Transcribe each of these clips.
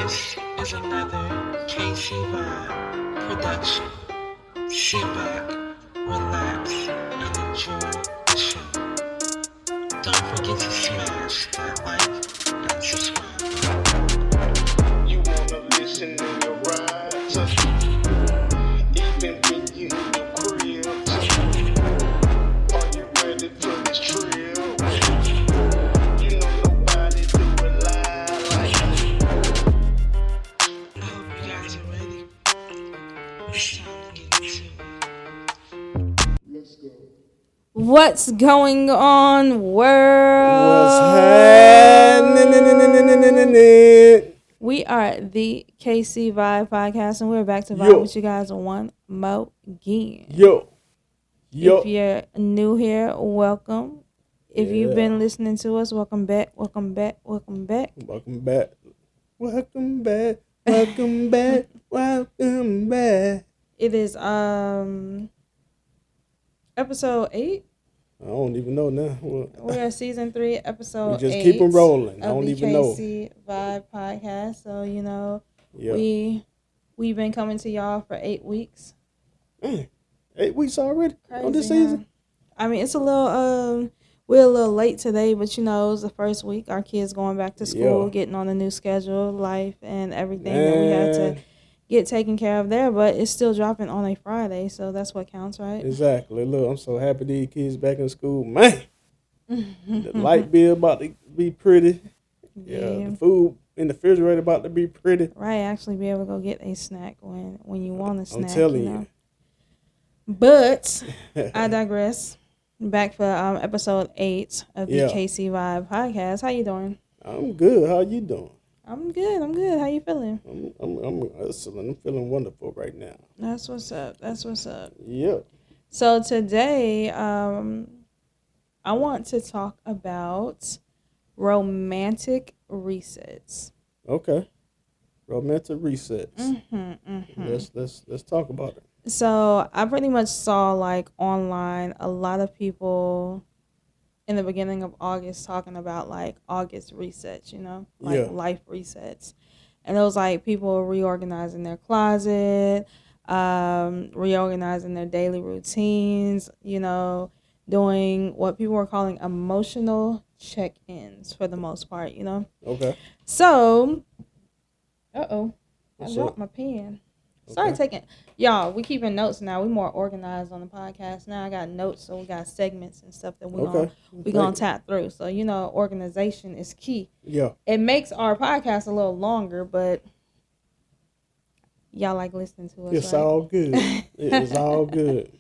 This is another Casey Vibe production. Sit back, relax, and enjoy the show. Don't forget to smash that like and subscribe. You wanna listen in your ride, even when you in your crib. Are you ready for this trip? You know nobody do it live like me. I hope you guys are ready. It's time to get into it. Let's go. What's going on, world? happening? We are the KC Vibe Podcast, and we're back to vibe with you guys one more again. Yo. If you're new here, welcome. If you've Yeah. been listening to us, welcome back, welcome back, welcome back. Welcome back. Welcome back. Welcome back. Welcome back. It is episode 8. I don't even know now. We're at season 3, episode 8. We just keep them rolling. I of don't the even know. KC Vibe Podcast. So, you know, Yeah. we've been coming to y'all for 8 weeks. Man, 8 weeks already Crazy, on this huh? season? I mean, it's a little we're a little late today, but you know, it was the first week. Our kids going back to school, Yeah. getting on a new schedule, life, and everything that we had to get taken care of there. But it's still dropping on a Friday, so that's what counts, right? Exactly. Look, I'm so happy these kids back in school. Man, the light bill about to be pretty. Yeah, the food in the refrigerator about to be pretty. Right, actually be able to go get a snack when you want a snack. I'm telling you. Know? you. But I digress. Back for episode 8 of the Yeah. KC Vibe Podcast. How you doing? I'm good. How you doing? I'm good. How you feeling? I'm excellent. I'm feeling wonderful right now. That's what's up. Yeah. So today, I want to talk about romantic resets. Okay. Romantic resets. Let's talk about it. So I pretty much saw like online a lot of people in the beginning of August talking about like August resets, you know, like Yeah. life resets. And it was like people reorganizing their closet, reorganizing their daily routines, you know, doing what people were calling emotional check-ins for the most part, you know. Okay. So, I What's dropped up? my pen. Sorry, Okay. y'all. We keeping notes now. We more organized on the podcast now. I got notes, so we got segments and stuff that we Okay. gonna tap through. So you know, organization is key. Yeah. It makes our podcast a little longer, but y'all like listening to us. It's right? all good. It's all good.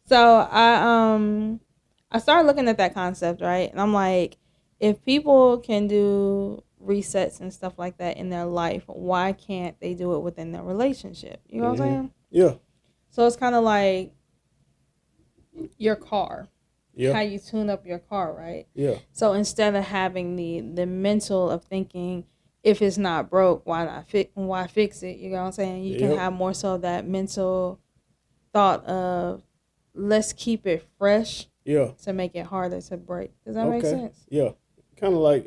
So I started looking at that concept, right? And I'm like, if people can do resets and stuff like that in their life, why can't they do it within their relationship? You know what I'm saying? Yeah. So it's kind of like your car. Yeah. How you tune up your car, right? Yeah. So instead of having the mental of thinking, if it's not broke, why fix it? You know what I'm saying? You can Yep. have more so that mental thought of let's keep it fresh Yeah. to make it harder to break. Does that make sense? Yeah. Kind of like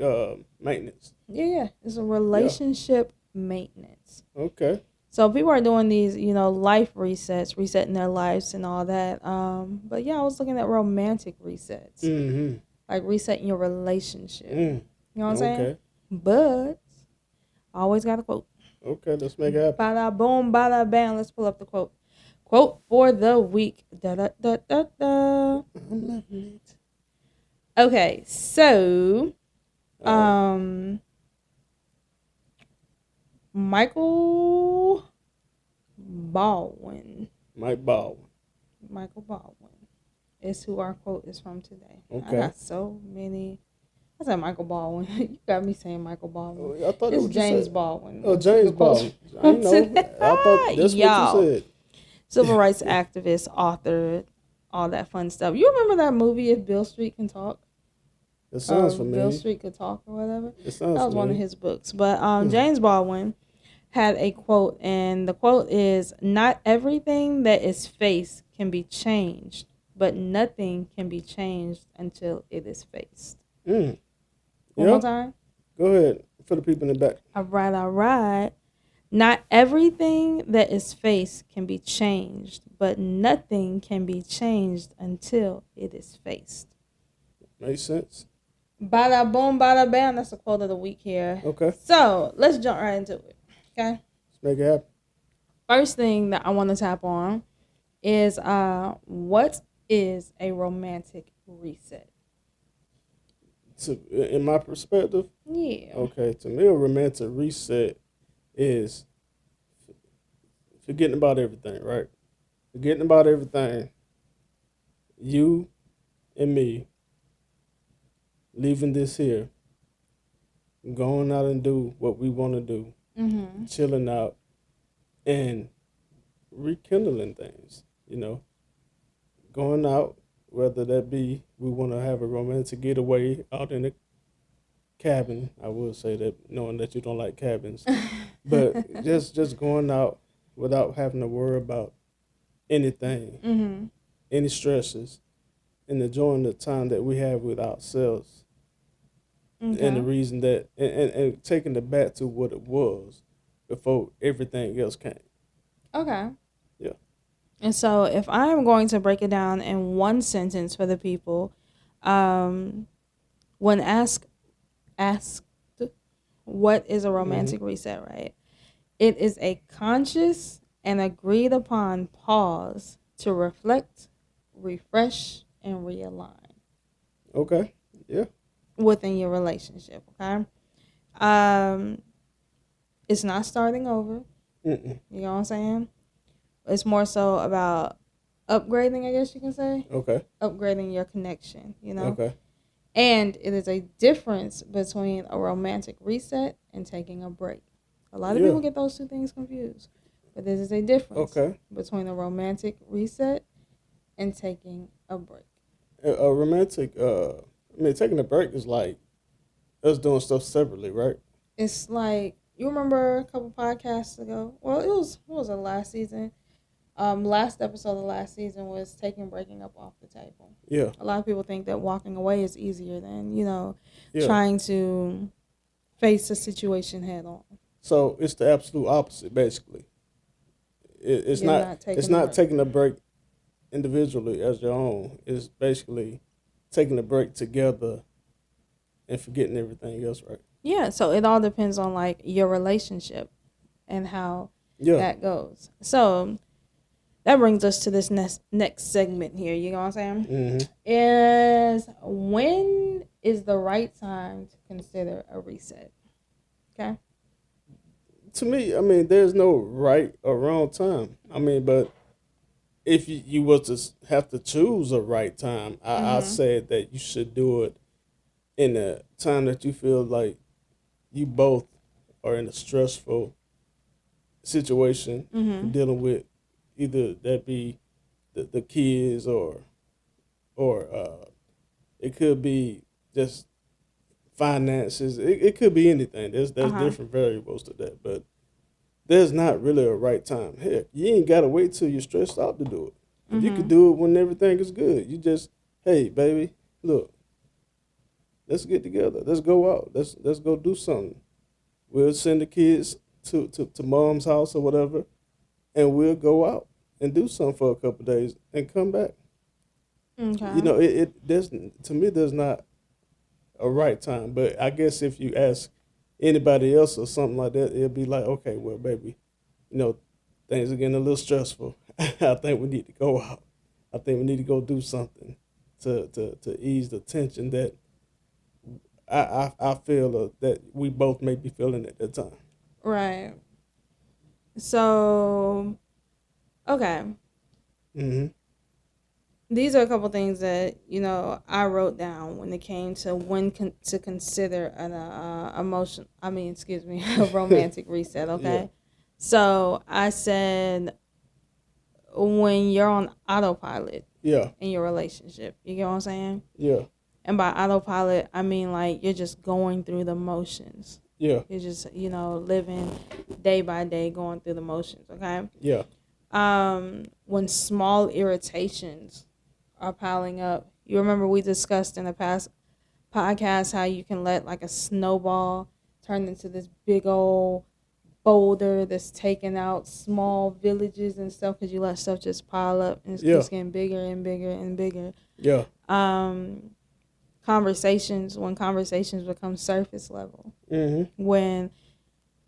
maintenance. Yeah. It's a relationship maintenance. Okay. So people are doing these, you know, life resets, resetting their lives and all that. But yeah, I was looking at romantic resets, Mm-hmm. like resetting your relationship. You know what I'm saying? Okay. But I always got a quote. Okay. Let's make it happen. Bada boom, bada bam. Let's pull up the quote. Quote for the week. Da da da da da. I'm loving it. Okay, so Michael Baldwin. Mike Baldwin. Is who our quote is from today. Okay. I got so many. I said Michael Baldwin. You got me saying Michael Baldwin. I thought it It's was James Baldwin. Oh, James Baldwin. I know. I thought that's Y'all. what you said. Civil rights activist, author, all that fun stuff. You remember that movie If Bill Street Can Talk? It sounds familiar. Bill Street Could Talk or whatever. It sounds That was one of familiar. his books. But James Baldwin had a quote, and the quote is, "Not everything that is faced can be changed, but nothing can be changed until it is faced." Mm. One Yeah. more time. Go ahead. for the people in the back. All right. Not everything that is faced can be changed, but nothing can be changed until it is faced. Makes sense. Bada boom, bada bam. That's the quote of the week here. Okay. So let's jump right into it. Okay. Let's make it happen. First thing that I want to tap on is what is a romantic reset? In my perspective, Yeah. okay, to me, a romantic reset is forgetting about everything, right? Forgetting about everything. You and me leaving this here, going out and do what we want to do, chilling out, and rekindling things, going out, whether that be we want to have a romantic getaway out in a cabin. I will say that, knowing that you don't like cabins, but just going out without having to worry about anything, any stresses, and enjoying the time that we have with ourselves. Okay. And the reason that, and taking it back to what it was before everything else came. Okay. Yeah. And so if I'm going to break it down in one sentence for the people, when asked what is a romantic reset, right? It is a conscious and agreed upon pause to reflect, refresh, and realign. Okay. Yeah. Within your relationship, okay? It's not starting over. Mm-mm. You know what I'm saying? It's more so about upgrading, I guess you can say. Okay. Upgrading your connection, Okay. And it is a difference between a romantic reset and taking a break. A lot of people get those two things confused. But there is a difference between a romantic reset and taking a break. A romantic, taking a break is like us doing stuff separately, right? It's like, you remember a couple podcasts ago? Well, what was it, last season? Last episode of last season was taking breaking up off the table. Yeah. A lot of people think that walking away is easier than, trying to face a situation head on. So it's the absolute opposite, basically. It's not taking a break individually as your own. It's basically taking a break together and forgetting everything else, right? Yeah, so it all depends on like your relationship and how that goes. So that brings us to this next segment here. You know what I'm saying? Mm-hmm. Is when is the right time to consider a reset? Okay. To me, there's no right or wrong time. But if you were to have to choose a right time, I said that you should do it in a time that you feel like you both are in a stressful situation, dealing with either that be the kids or it could be just finances. It could be anything. There's different variables to that, but there's not really a right time. Heck, you ain't gotta wait till you're stressed out to do it. If you could do it when everything is good, you just, hey baby, look, let's get together. Let's go out. Let's go do something. We'll send the kids to mom's house or whatever, and we'll go out and do something for a couple of days and come back. Okay. To me, there's not a right time. But I guess if you ask anybody else or something like that, it'll be like, okay, well, baby, things are getting a little stressful. I think we need to go out. I think we need to go do something to ease the tension that I feel that we both may be feeling at that time. Right. So, okay. Mm-hmm. These are a couple things that, I wrote down when it came to when to consider an a romantic reset, okay? Yeah. So, I said when you're on autopilot in your relationship. You get what I'm saying? Yeah. And by autopilot, I mean like you're just going through the motions. Yeah. You're just, living day by day, going through the motions, okay? Yeah. When small irritations are piling up. You remember we discussed in the past podcast how you can let like a snowball turned into this big old boulder that's taking out small villages and stuff because you let stuff just pile up and it's just getting bigger and bigger and bigger. Yeah. Conversations, when conversations become surface level, Mm-hmm. when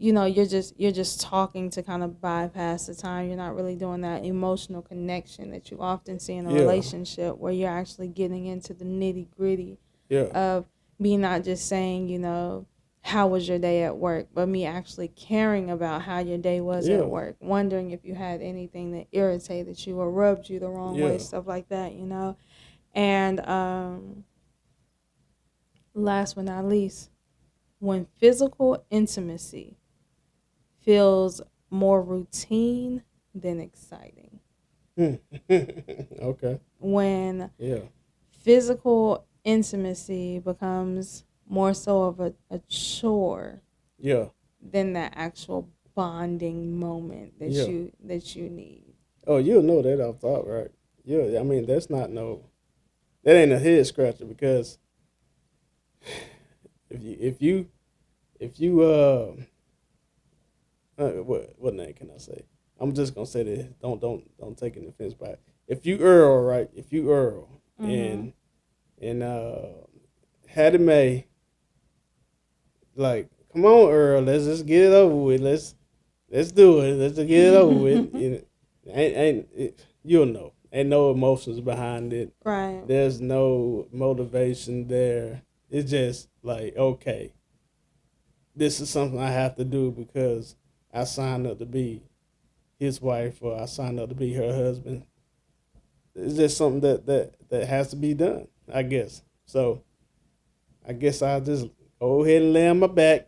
you're just talking to kind of bypass the time. You're not really doing that emotional connection that you often see in a relationship, where you're actually getting into the nitty gritty of me not just saying, how was your day at work, but me actually caring about how your day was at work, wondering if you had anything that irritated you or rubbed you the wrong way, stuff like that, And last but not least, when physical intimacy feels more routine than exciting. Okay. When physical intimacy becomes more so of a chore than that actual bonding moment that you need. Oh, you'll know that off top, right? Yeah, I mean that ain't a head scratcher, because if you what name can I say? I'm just gonna say this. Don't take an offense by it. If you Earl, right? If you Earl and Hattie Mae, like, come on, Earl, let's just get it over with. Let's do it. Let's just get it over with. You'll know. Ain't no emotions behind it. Right. There's no motivation there. It's just like, okay, this is something I have to do because I signed up to be his wife, or I signed up to be her husband. It's just something that has to be done, I guess. So I guess I'll just go ahead and lay on my back,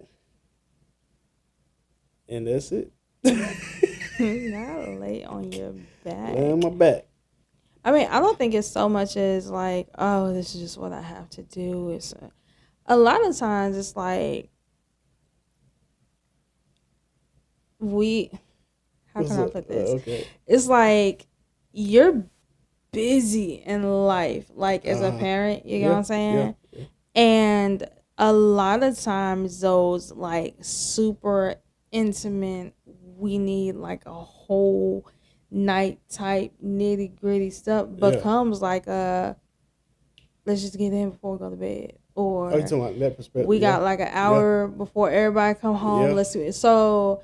and that's it. Not lay on your back. Lay on my back. I mean, I don't think it's so much as like, oh, this is just what I have to do. It's a lot of times it's like how can I put this? Okay. It's like you're busy in life, like as a parent, you know what I'm saying? Yeah. And a lot of times those like super intimate, we need like a whole night type nitty gritty stuff becomes like let's just get in before we go to bed. Or you talking about that perspective? We got like an hour before everybody come home. Let's do it. So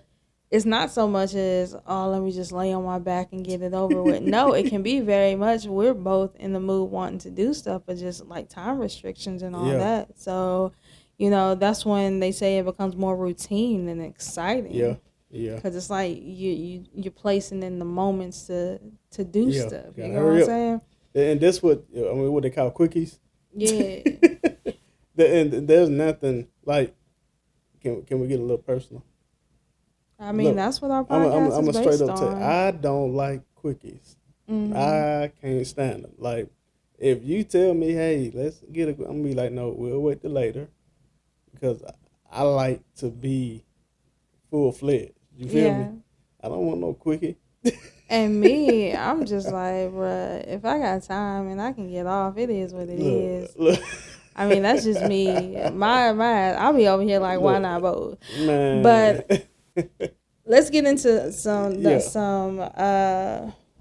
it's not so much as, oh, let me just lay on my back and get it over with. No, it can be very much we're both in the mood wanting to do stuff, but just like time restrictions and all that. So, that's when they say it becomes more routine than exciting. Yeah. Because it's like you're placing in the moments to do stuff. You know what I'm saying? And that's what they call quickies. Yeah. And there's nothing like. Can we get a little personal? I mean, look, that's what our I'm podcast is based straight up on. I don't like quickies. Mm-hmm. I can't stand them. Like, if you tell me, hey, let's get I'm gonna be like, no, we'll wait till later, because I like to be full-fledged. You feel me? I don't want no quickie. And me, I'm just like, bruh, if I got time and I can get off, it is what it is. Look. I mean, that's just me. My I'll be over here like, why not both? Man. But let's get into some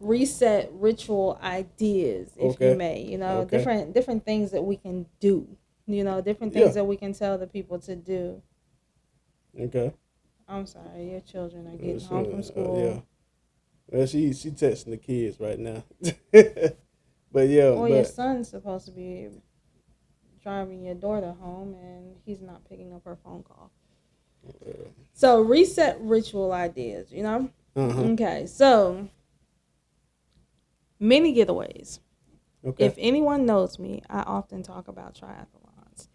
reset ritual ideas, if you may. Different things that we can do. Different things that we can tell the people to do. Okay. I'm sorry, your children are getting home from school. Well, she texting the kids right now. But your son's supposed to be driving your daughter home, and he's not picking up her phone call. So reset ritual ideas, Okay, so mini getaways. Okay. If anyone knows me, I often talk about triathlons.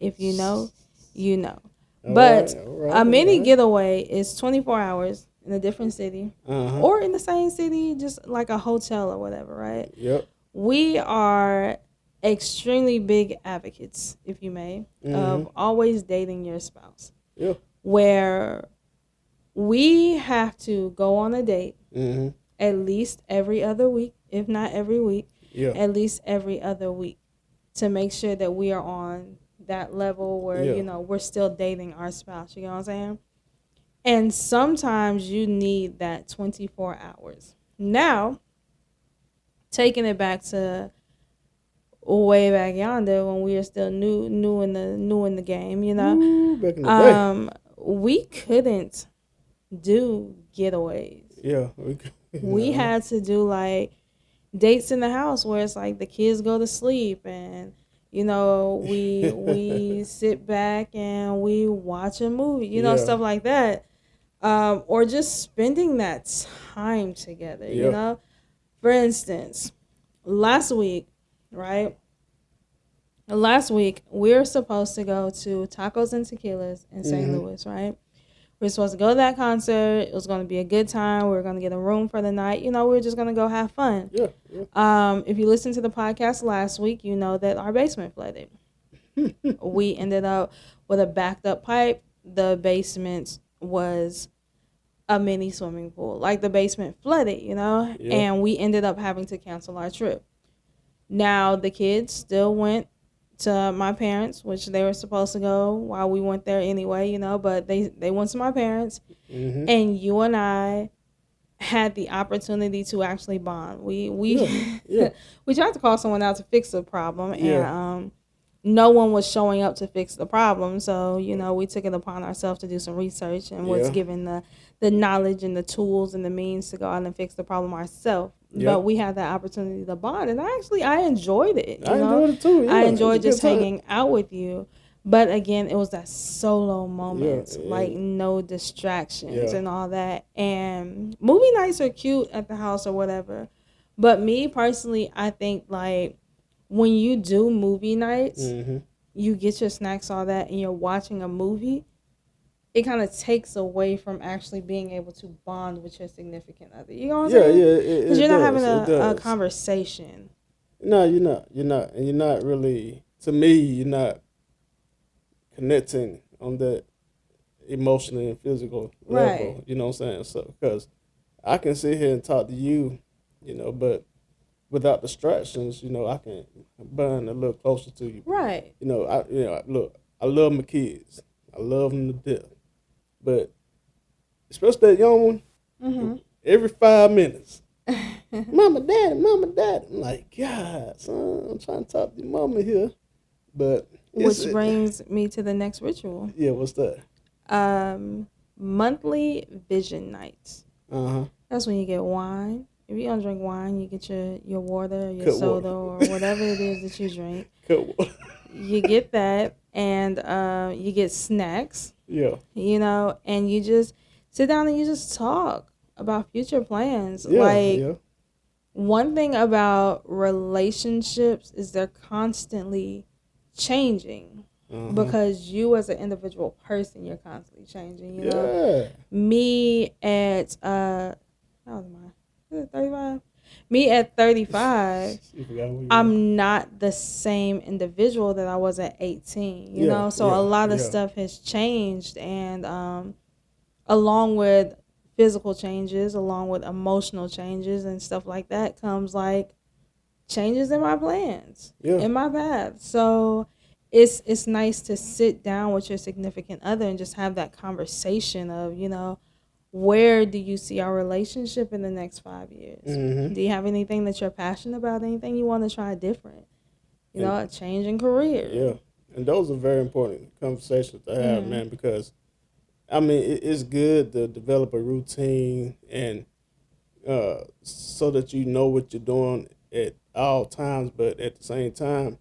If you know, you know. But a mini getaway is 24 hours in a different city or in the same city, just like a hotel or whatever, right? Yep. We are extremely big advocates, if you may, of always dating your spouse. Yep. Where we have to go on a date at least every other week, if not every week, at least every other week, to make sure that we are on that level where, Yeah. you know, we're still dating our spouse. You know what I'm saying? And sometimes you need that 24 hours. Now, taking it back to way back yonder when we were still new in the game, you know, Ooh, back in the day. we couldn't do getaways. Yeah. We had to do like dates in the house where it's like the kids go to sleep and you know we sit back and we watch a movie, you know, Yeah. stuff like that, or just spending that time together. You Yeah. know, for instance, last week, right? Last week we were supposed to go to Tacos and Tequilas in St. Louis, right? We were supposed to go to that concert. It was going to be a good time. We were going to get a room for the night. You know, we were just going to go have fun. Yeah. Yeah. If you listened to the podcast last week, you know that our basement flooded. We ended up with a backed up pipe. The basement was a mini swimming pool. Like the basement flooded, you know, Yeah. and we ended up having to cancel our trip. Now the kids still went to my parents, which they were supposed to go while we went there anyway, you know, but they went to my parents, and you and I had the opportunity to actually bond. We Yeah. we tried to call someone out to fix the problem, Yeah. and no one was showing up to fix the problem. So you know, we took it upon ourselves to do some research and was Yeah. given the knowledge and the tools and the means to go out and fix the problem ourselves. Yeah. But we had that opportunity to bond, and I enjoyed it. You I know? enjoyed it too. Yeah. I It was enjoyed a good just time. hanging out with you. But again, it was that solo moment, Yeah. like no distractions Yeah. and all that. And movie nights are cute at the house or whatever. But me personally, I think like when you do movie nights, you get your snacks, all that, and you're watching a movie, it kind of takes away from actually being able to bond with your significant other. You know what I'm Yeah. saying? Yeah. Because It you're not does. having It a does. conversation. No, you're not. You're not. And you're not really, to me, you're not connecting on that emotional and physical level. Right. You know what I'm saying? So, because I can sit here and talk to you, you know, but without distractions, you know, I can bond a little closer to you. Right. You know, look, I love my kids. I love them to death. But especially that young one, every 5 minutes, mama, daddy. I'm like, God, son, I'm trying to talk to your mama here. But Which brings me to the next ritual. Yeah, what's that? Monthly vision nights. Uh-huh. That's when you get wine. If you don't drink wine, you get your water, your Cut soda, water. or whatever it is that you drink. Cut water. You get that, and you get snacks. Yeah. You know, and you just sit down and you just talk about future plans. Yeah. Like, yeah. one thing about relationships is they're constantly changing. Because you as an individual person, you're constantly changing, you know? Yeah. Me at how old am I? 35? Me at 35, You forgot who you were. I'm not the same individual that I was at 18, you Yeah, know? So yeah, a lot of yeah. stuff has changed, and along with physical changes, along with emotional changes and stuff like that, comes like changes in my plans, Yeah. in my path. So it's nice to sit down with your significant other and just have that conversation of, you know, where do you see our relationship in the next 5 years? Do you have anything that you're passionate about? Anything you want to try different? You know, a change in career. Yeah. And those are very important conversations to have, man, because, I mean, it's good to develop a routine and so that you know what you're doing at all times, but at the same time,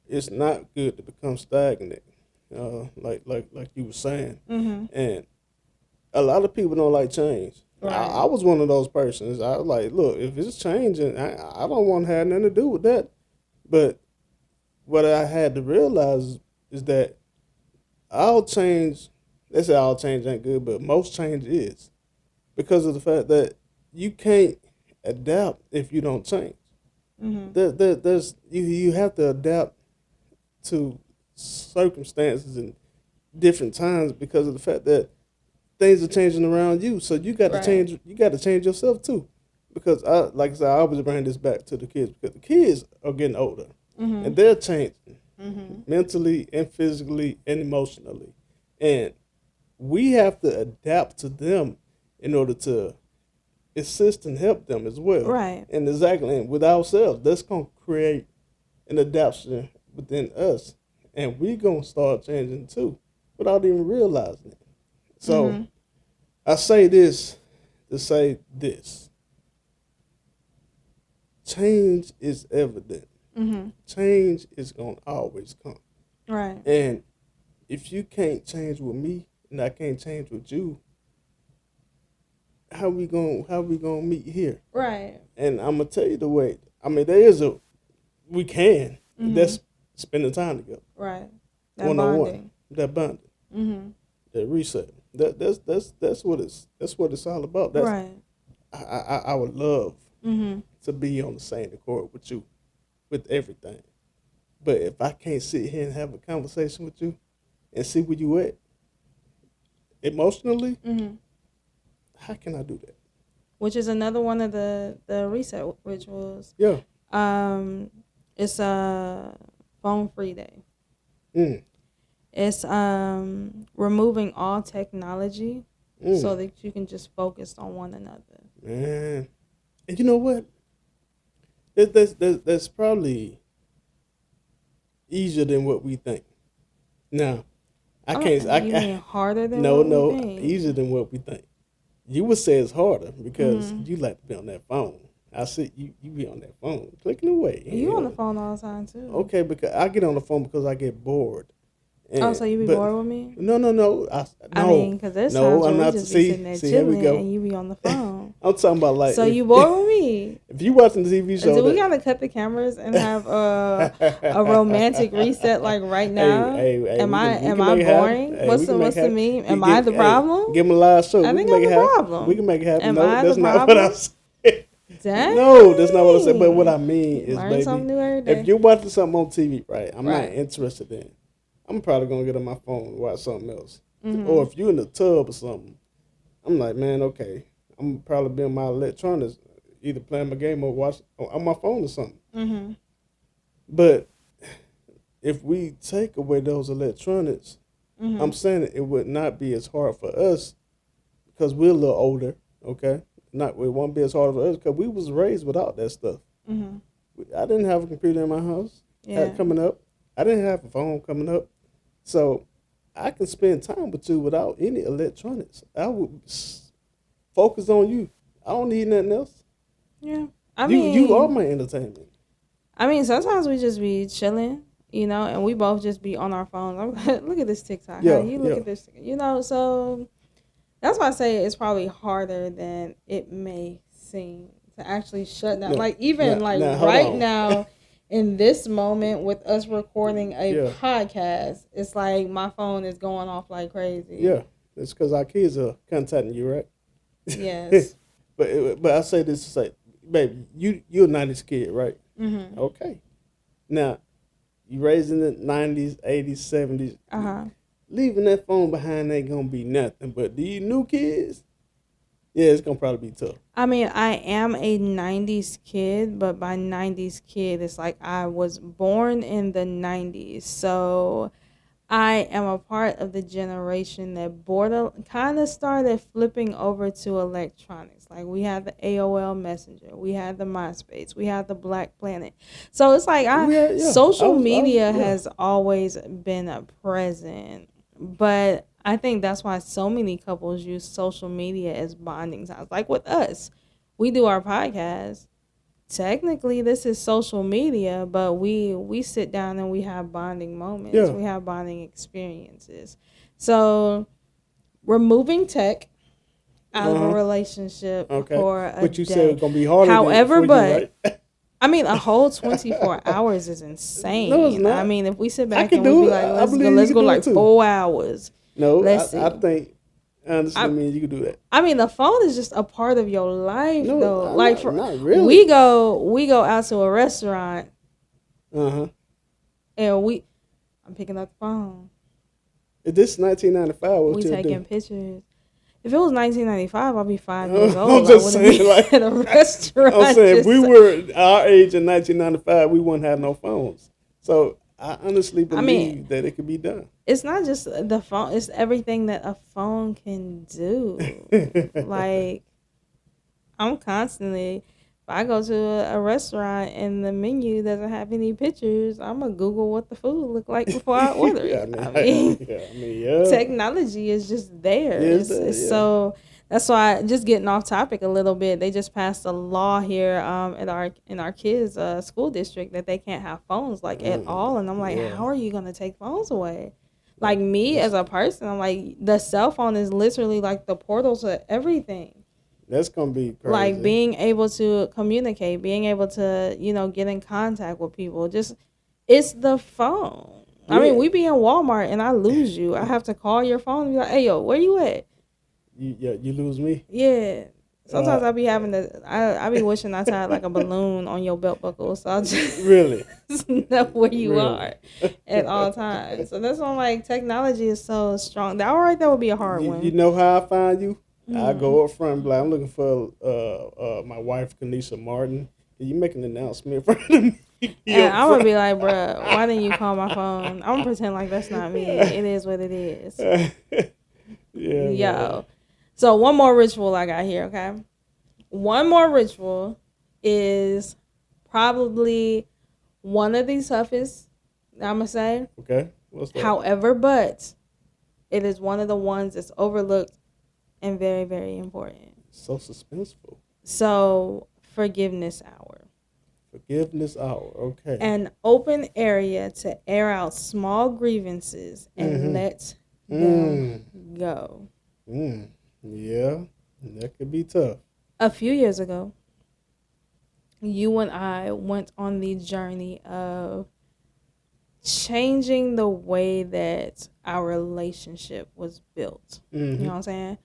it's not good to become stagnant, like you were saying. And a lot of people don't like change. Right. I was one of those persons. I was like, look, if it's changing, I don't want to have nothing to do with that. But what I had to realize is that all change, they say all change ain't good, but most change is. Because of the fact that you can't adapt if you don't change. There's you have to adapt to circumstances and different times because of the fact that things are changing around you. So you got to change. You got to change yourself too, because like I said, I always bring this back to the kids because the kids are getting older and they're changing. mentally and physically and emotionally. And we have to adapt to them in order to assist and help them as well. Right. And exactly, and with ourselves, that's going to create an adaptation within us. And we're going to start changing too without even realizing it. So I say this to say this. Change is evident. Change is going to always come. Right. And if you can't change with me and I can't change with you, how we gonna meet here? Right. And I'm gonna tell you the way. I mean, we can. That's spending time together. Right. That One on bonding. one. That bonding. That reset. That's what it's all about. That's, right. I would love to be on the same accord with you, with everything. But if I can't sit here and have a conversation with you and see where you at emotionally, how can I do that? Which is another one of the reset rituals. Yeah. It's a phone-free day. It's removing all technology so that you can just focus on one another. Man. And you know what? That's probably easier than what we think. Now, I can't. You mean harder than what we think? Easier than what we think. You would say it's harder because you like to be on that phone. I see you be on that phone, clicking away. You on the phone all the time too. Okay, because I get on the phone because I get bored. And, so you be bored with me? No. I mean, because there's times when we just be sitting there chilling and you be on the phone. I'm talking about like. So you bored with me? If you watching the TV show, do we gotta cut the cameras and have a romantic reset like right now? Am I boring? What's the meme? Am I the problem? Give them a live show. I think I'm the problem. We can make it happen. Am No, I that's the not problem? what I said. Dang. No, that's not what I said. But what I mean is, Learn something new every baby, day. if you're watching something on TV, right, I'm not Right. interested in. I'm probably gonna get on my phone and watch something else. Or if you're in the tub or something, I'm like, man, okay, I'm probably be on my electronics, either playing my game or watch on my phone or something. But if we take away those electronics, I'm saying it would not be as hard for us because we're a little older. Okay, it won't be as hard for us because we was raised without that stuff. I didn't have a computer in my house coming up. I didn't have a phone coming up. So I can spend time with you without any electronics. I would focus on you. I don't need nothing else. Yeah. You are my entertainment. I mean, sometimes we just be chilling, and we both just be on our phones. I'm like, look at this TikTok. Yeah, you look at this, so that's why I say it's probably harder than it may seem to actually shut down. No, like, even right now, in this moment with us recording a podcast, it's like my phone is going off like crazy. Yeah, it's because our kids are contacting you, right? Yes. but I say this to say, baby, you're a 90s kid, right? Okay. Now, you raised in the 90s, 80s, 70s. Leaving that phone behind ain't going to be nothing. But these new kids, it's going to probably be tough. I mean, I am a 90s kid, but by 90s kid, it's like I was born in the 90s. So I am a part of the generation that kind of started flipping over to electronics. Like we had the AOL Messenger, we had the MySpace, we had the Black Planet. So it's like social media has always been present. But I think that's why so many couples use social media as bonding times. Like with us, we do our podcast. Technically, this is social media, but we sit down and we have bonding moments. Yeah. We have bonding experiences. So removing tech out of a relationship for a but you day. said it's going to be harder. However, for you, right? I mean, a whole 24 hours is insane. No, it's not. I mean, if we sit back and we be like, let's go like 4 hours. No, I think, honestly, you can do that. I mean, the phone is just a part of your life, though. Like, not really. we go out to a restaurant, and I'm picking up the phone. If this is 1995, we taking pictures. If it was 1995, I'd be 5 years old. I'm just saying, like, at a restaurant. I'm saying, if we were our age in 1995, we wouldn't have no phones. So I honestly I believe mean, that it could be done. it's not just the phone, it's everything that a phone can do. Like, I'm constantly, if I go to a restaurant and the menu doesn't have any pictures, I'm going to Google what the food look like before I order it. Yeah. Technology is just there. Yeah, It's so, that's why, just getting off topic a little bit, they just passed a law here in our kids' school district that they can't have phones like at all. And I'm like, yeah. how are you going to take phones away? Like me as a person, I'm like, the cell phone is literally like the portal to everything. That's gonna be crazy. Like being able to communicate, being able to, get in contact with people. Just, it's the phone. I mean, we be in Walmart and I lose you. I have to call your phone and be like, hey, yo, where you at? You lose me? Yeah. Sometimes I be having to, I be wishing I tied like a balloon on your belt buckle. So I'll just really know where you are at all times. So that's why I'm like, technology is so strong. That right there would be a hard one. You know how I find you? I go up front and be like, I'm looking for my wife, Kanisha Martin. Can you make an announcement in front of me? And I'm gonna be like, bruh, why didn't you call my phone? I'm gonna pretend like that's not me. It is what it is. Yeah. Yo. Man. So one more ritual I got here, okay? One more ritual is probably one of the toughest, I'm gonna say. Okay. What's that? However, but it is one of the ones that's overlooked and very, very important. So suspenseful. So, forgiveness hour. Forgiveness hour, okay. An open area to air out small grievances and let them go. Yeah, that could be tough. A few years ago, you and I went on the journey of changing the way that our relationship was built. You know what I'm saying?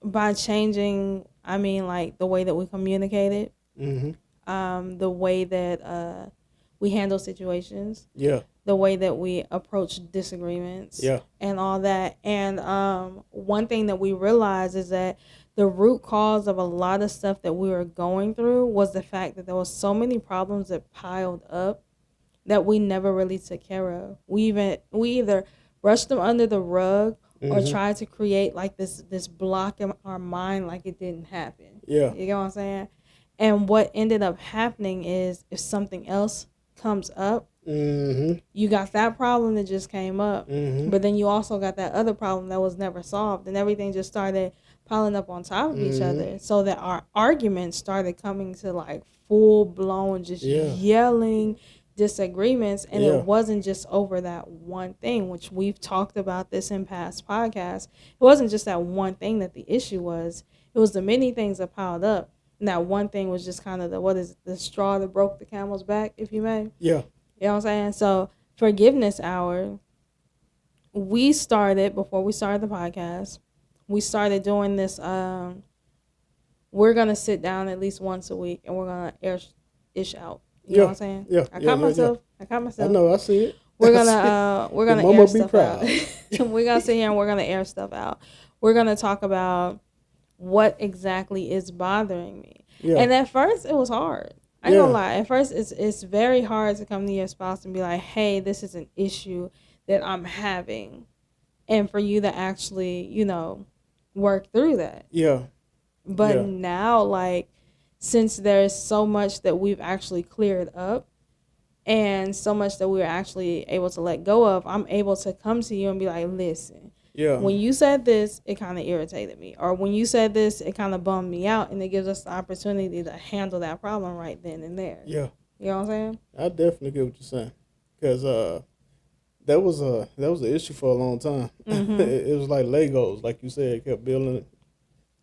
By changing, I mean like the way that we communicated, the way that we handle situations, the way that we approach disagreements, and all that. And one thing that we realized is that the root cause of a lot of stuff that we were going through was the fact that there was so many problems that piled up that we never really took care of. We either brushed them under the rug or tried to create like this block in our mind like it didn't happen. Yeah. You know what I'm saying? And what ended up happening is if something else comes up, you got that problem that just came up, but then you also got that other problem that was never solved, and everything just started piling up on top of each other, so that our arguments started coming to like full blown just yelling disagreements. And it wasn't just over that one thing, which we've talked about this in past podcasts. It wasn't just that one thing that the issue was. It was the many things that piled up, and that one thing was just kind of the straw that broke the camel's back, if you may. Yeah. You know what I'm saying? So forgiveness hour, we started before we started the podcast. We started doing this. We're gonna sit down at least once a week, and we're gonna air ish out. You know what I'm saying? Yeah. I caught myself. I know. I see it. We're gonna Mama air be stuff proud. out. We're gonna sit here and we're gonna air stuff out. We're gonna talk about what exactly is bothering me. Yeah. And at first, it was hard. I ain't gonna lie. At first, it's very hard to come to your spouse and be like, "Hey, this is an issue that I'm having," and for you to actually, work through that. Yeah. But now, like, since there's so much that we've actually cleared up, and so much that we're actually able to let go of, I'm able to come to you and be like, "Listen, when you said this, it kind of irritated me. Or when you said this, it kind of bummed me out." And it gives us the opportunity to handle that problem right then and there. Yeah. You know what I'm saying? I definitely get what you're saying. Because that was an issue for a long time. It was like Legos, like you said, it kept building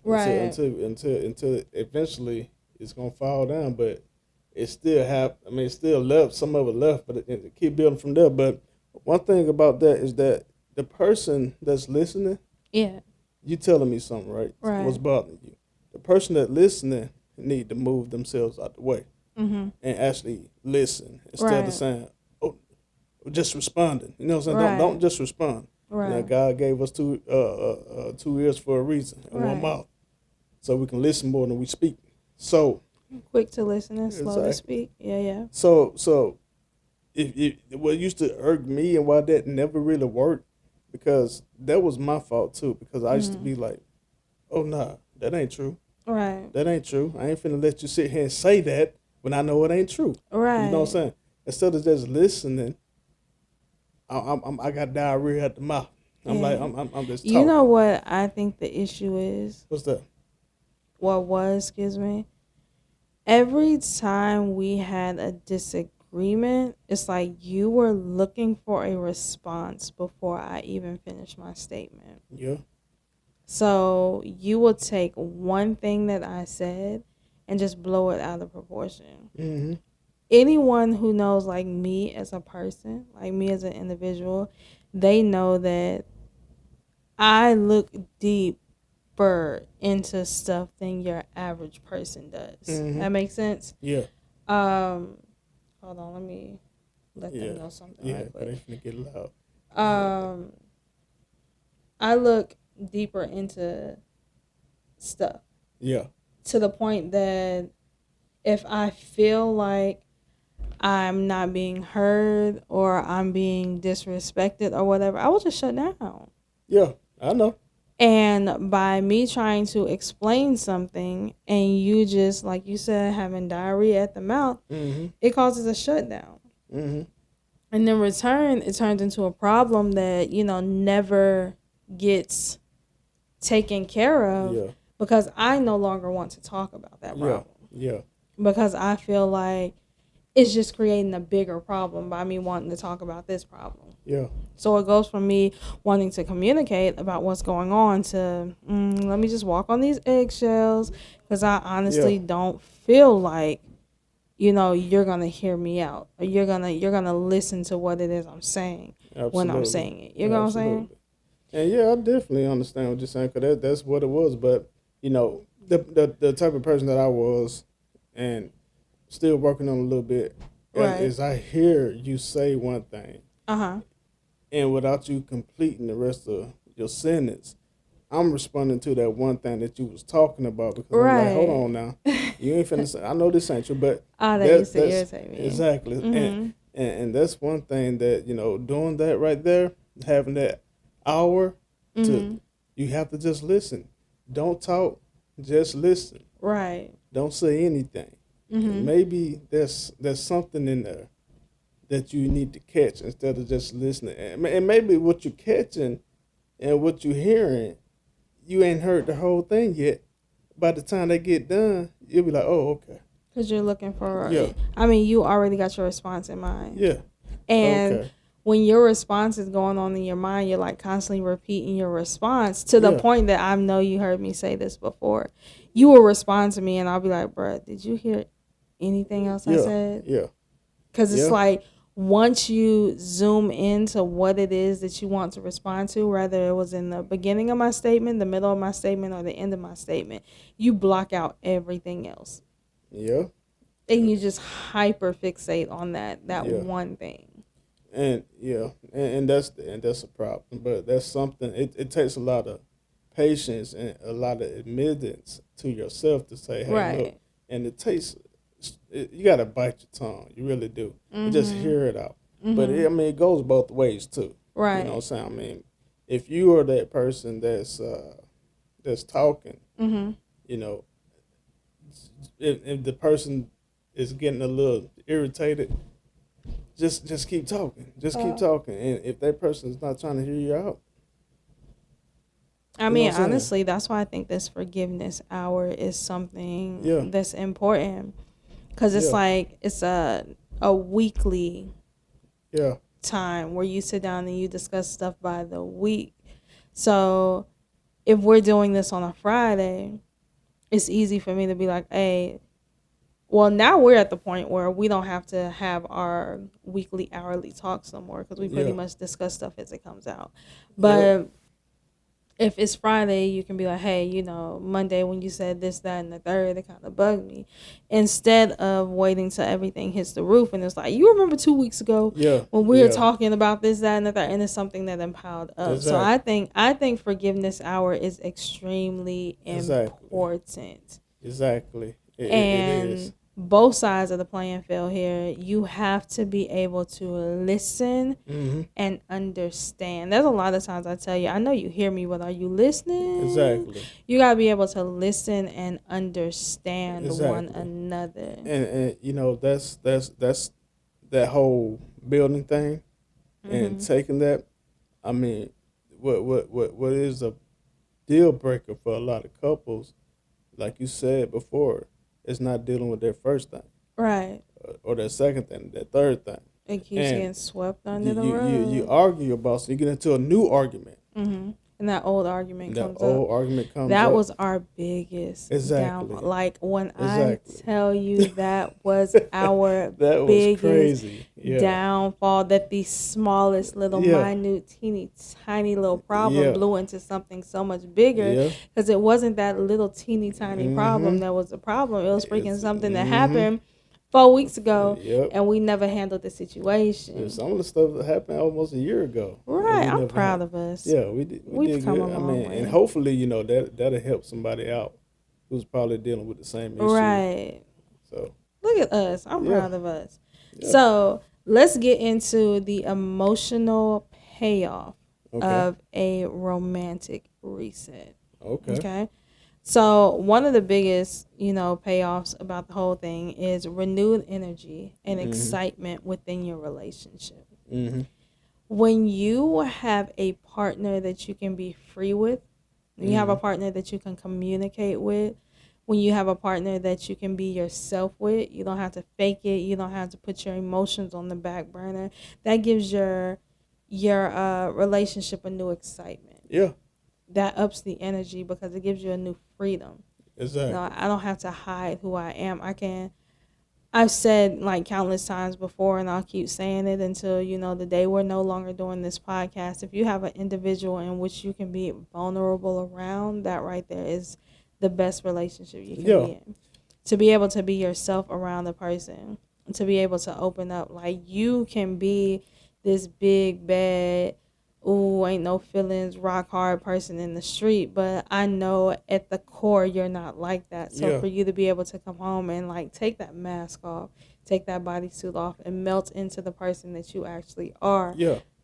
until eventually it's going to fall down. But it still it still left, some of it left, but it keep building from there. But one thing about that is that the person that's listening, you telling me something, right? What's bothering you? The person that listening need to move themselves out the way and actually listen instead of saying, "Oh, just responding." You know what I'm saying? Don't just respond. Right. Now, God gave us two ears for a reason and one mouth, so we can listen more than we speak. So Quick to listen and slow to Exactly. speak. Yeah. So if what used to irk me and why that never really worked, because that was my fault too. Because I used to be like, oh nah, that ain't true. Right. That ain't true. I ain't finna let you sit here and say that when I know it ain't true. Right. You know what I'm saying? Instead of just listening, I got diarrhea at the mouth. I'm like, I'm just talking. You know what I think the issue is? What's that? Excuse me. Every time we had a disagreement, it's like you were looking for a response before I even finished my statement. Yeah. So you will take one thing that I said and just blow it out of proportion. Mm-hmm. Anyone who knows like me as a person, like me as an individual, they know that I look deeper into stuff than your average person does. Mm-hmm. That makes sense? Yeah. Hold on, let me let them know something Yeah. right quick. They finna get loud. I look deeper into stuff. Yeah. To the point that if I feel like I'm not being heard or I'm being disrespected or whatever, I will just shut down. Yeah. I know. And by me trying to explain something and you just, like you said, having diarrhea at the mouth, it causes a shutdown. Mm-hmm. And in return, it turns into a problem that, never gets taken care of because I no longer want to talk about that problem. Yeah. Because I feel like it's just creating a bigger problem by me wanting to talk about this problem. Yeah. So it goes from me wanting to communicate about what's going on to let me just walk on these eggshells because I honestly don't feel like you're gonna hear me out or you're gonna listen to what it is I'm saying when I'm saying it. You know what I'm saying? And I definitely understand what you're saying because that's what it was. But the type of person that I was, and still working on a little bit, is I hear you say one thing, and without you completing the rest of your sentence, I'm responding to that one thing that you was talking about because I'm like, hold on now, you ain't finna say. I know this ain't true, but that used to irritate me. Exactly, and that's one thing that doing that right there, having that hour to you have to just listen. Don't talk, just listen. Right. Don't say anything. Maybe there's something in there that you need to catch instead of just listening. And maybe what you're catching and what you're hearing, you ain't heard the whole thing yet. By the time they get done, you'll be like, oh, okay. Because you're looking for, you already got your response in mind. Yeah. And when your response is going on in your mind, you're like constantly repeating your response to the point that I know you heard me say this before. You will respond to me and I'll be like, bruh, did you hear anything else I said? Yeah. Because it's like once you zoom into what it is that you want to respond to, whether it was in the beginning of my statement, the middle of my statement, or the end of my statement, you block out everything else. Yeah. And you just hyper fixate on that one thing. And and that's a problem. But that's something. It takes a lot of patience and a lot of admittance to yourself to say, hey, look. And it takes. You gotta bite your tongue. You really do. And just hear it out. But it goes both ways too. Right. You know what I'm saying? I mean, if you are that person that's talking, if the person is getting a little irritated, just keep talking. Just keep talking. And if that person is not trying to hear you out. I mean, honestly, that's why I think this forgiveness hour is something that's important. Because it's like, it's a weekly time where you sit down and you discuss stuff by the week. So if we're doing this on a Friday, it's easy for me to be like, hey, well, now we're at the point where we don't have to have our weekly, hourly talks no more because we pretty much discuss stuff as it comes out. But if it's Friday, you can be like, hey, Monday when you said this, that, and the third, it kind of bugged me. Instead of waiting till everything hits the roof and it's like, you remember 2 weeks ago when we were talking about this, that, and the third, and it's something that then piled up. Exactly. So I think forgiveness hour is extremely important. Exactly. It is. And both sides of the playing field here, you have to be able to listen Mm-hmm. and understand. There's a lot of times I tell you, I know you hear me, but are you listening? Exactly. You got to be able to listen and understand one Exactly. another. And you know, that's that whole building thing, and taking that. I mean, what is a deal breaker for a lot of couples, like you said before, is not dealing with their first thing, Right. or their second thing, their third thing. It keeps And getting swept under you, the you, you, rug. you argue about, so you get into a new argument. And that old argument And that comes old up. argument comes That up. was our biggest Exactly. downfall. Like when Exactly. I tell you that was our That was biggest crazy. Yeah. downfall, that the smallest little Yeah. minute teeny tiny little problem Yeah. blew into something so much bigger, Yeah. because it wasn't that little teeny tiny problem that was the problem. It was freaking something that happened 4 weeks ago, Yep. and we never handled the situation. And some of the stuff that happened almost a year ago. Right, I'm proud of us. Yeah, we did. We've Did come good. a I long mean, way. and hopefully, you know, that'll help somebody out who's probably dealing with the same issue. Right. So Look at us. I'm Yeah. proud of us. Yeah. So let's get into the emotional payoff Okay. of a romantic reset. Okay. Okay. So one of the biggest, payoffs about the whole thing is renewed energy and excitement within your relationship. Mm-hmm. When you have a partner that you can be free with, when you have a partner that you can communicate with, when you have a partner that you can be yourself with, you don't have to fake it, you don't have to put your emotions on the back burner. That gives your relationship a new excitement. Yeah. That ups the energy because it gives you a new freedom. Exactly. I don't have to hide who I am. I've said like countless times before, and I'll keep saying it until, the day we're no longer doing this podcast. If you have an individual in which you can be vulnerable around, that right there is the best relationship you can be in. To be able to be yourself around the person, to be able to open up, like you can be this big, bad, ooh, ain't no feelings, rock hard person in the street, but I know at the core you're not like that. So for you to be able to come home and like take that mask off, take that bodysuit off, and melt into the person that you actually are,